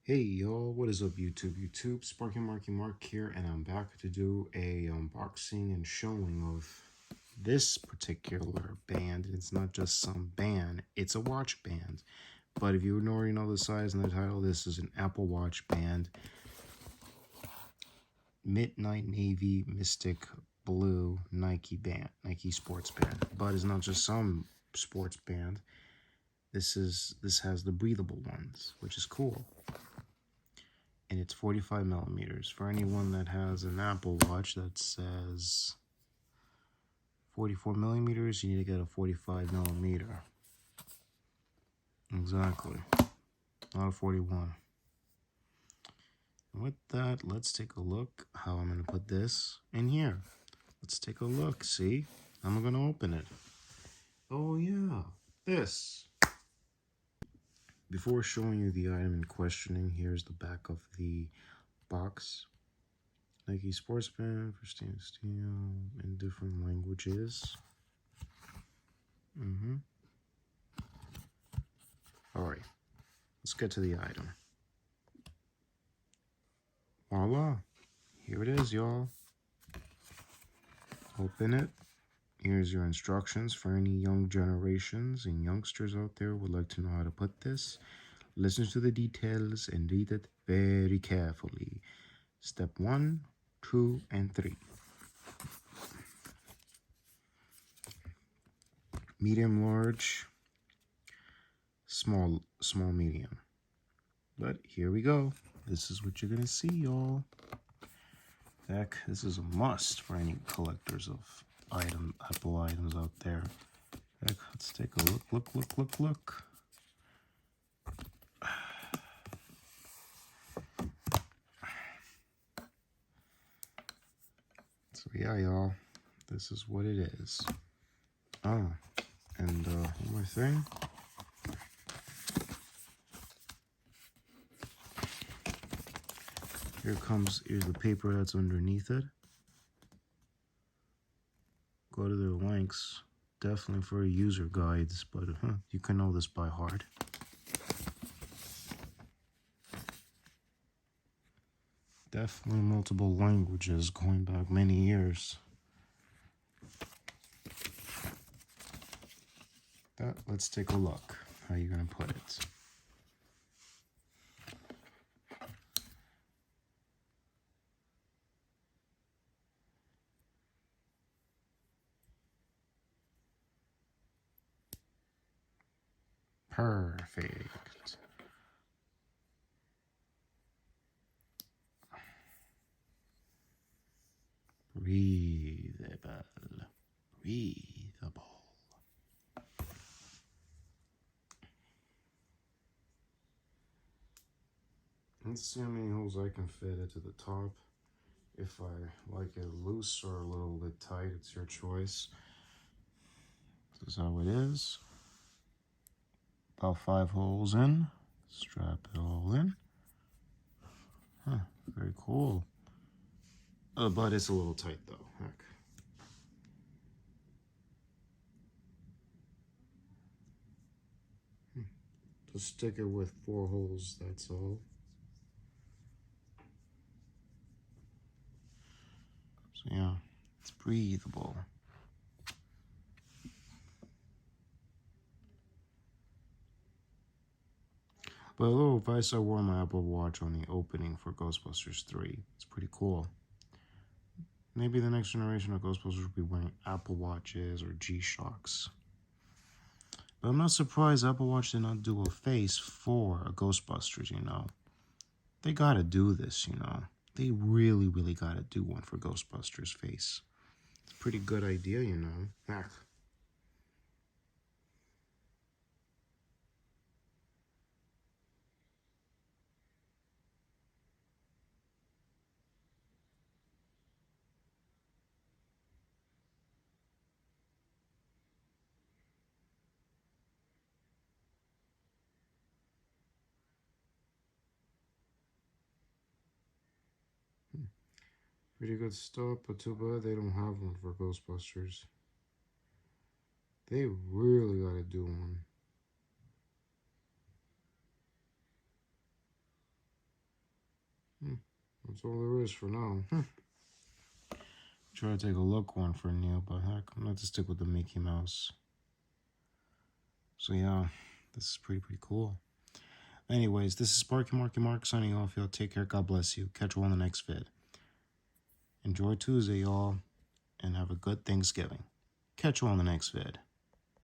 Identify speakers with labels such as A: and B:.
A: Hey y'all, what is up YouTube? Sparky Marky Mark here, and I'm back to do a unboxing and showing of this particular band. It's not just some band, it's a watch band. But if you already know the size and the title, this is an Apple Watch band. Midnight Navy Mystic Blue Nike band, Nike sports band. But it's not just some sports band. This has the breathable ones, which is cool. And it's 45 millimeters. For anyone that has an Apple Watch that says 44 millimeters, you need to get a 45 millimeter. Exactly. Not a 41. And with that, let's take a look how I'm going to put this in here. Let's take a look. See? I'm going to open it. Oh yeah, this. Before showing you the item in questioning, here's the back of the box. Nike sports band for stainless steel in different languages. Alright, let's get to the item. Voila, here it is, y'all. Open it. Here's your instructions for any young generations and youngsters out there who would like to know how to put this. Listen to the details and read it very carefully. Step 1, 2, and 3. Medium, large, small, medium. But here we go. This is what you're gonna see, y'all. Heck, this is a must for any collectors of Apple items out there. Heck, let's take a look. So yeah, y'all, this is what it is. Oh, and one more thing. Here's the paper that's underneath it. Go to the links, definitely for user guides, but you can know this by heart. Definitely multiple languages going back many years. Let's take a look. How you gonna put it? Perfect. Breathable. Let's see how many holes I can fit into the top. If I like it loose or a little bit tight, it's your choice. This is how it is. About 5 holes in. Strap it all in. Very cool. But it's a little tight though. Heck. Just stick it with 4 holes, that's all. So yeah, it's breathable. But a little advice, I wore my Apple Watch on the opening for Ghostbusters 3. It's pretty cool. Maybe the next generation of Ghostbusters will be wearing Apple Watches or G-Shocks. But I'm not surprised Apple Watch did not do a face for a Ghostbusters, you know. They gotta do this, you know. They really gotta do one for Ghostbusters face. It's a pretty good idea, you know. Heck. Pretty good stuff, but too bad they don't have one for Ghostbusters. They really gotta do one. That's all there is for now. Try to take a look one for Neil, but heck, I'm going to stick with the Mickey Mouse. So yeah, this is pretty cool. Anyways, this is Sparky Marky Mark signing off. Y'all take care. God bless you. Catch you on the next vid. Enjoy Tuesday, y'all, and have a good Thanksgiving. Catch you on the next vid.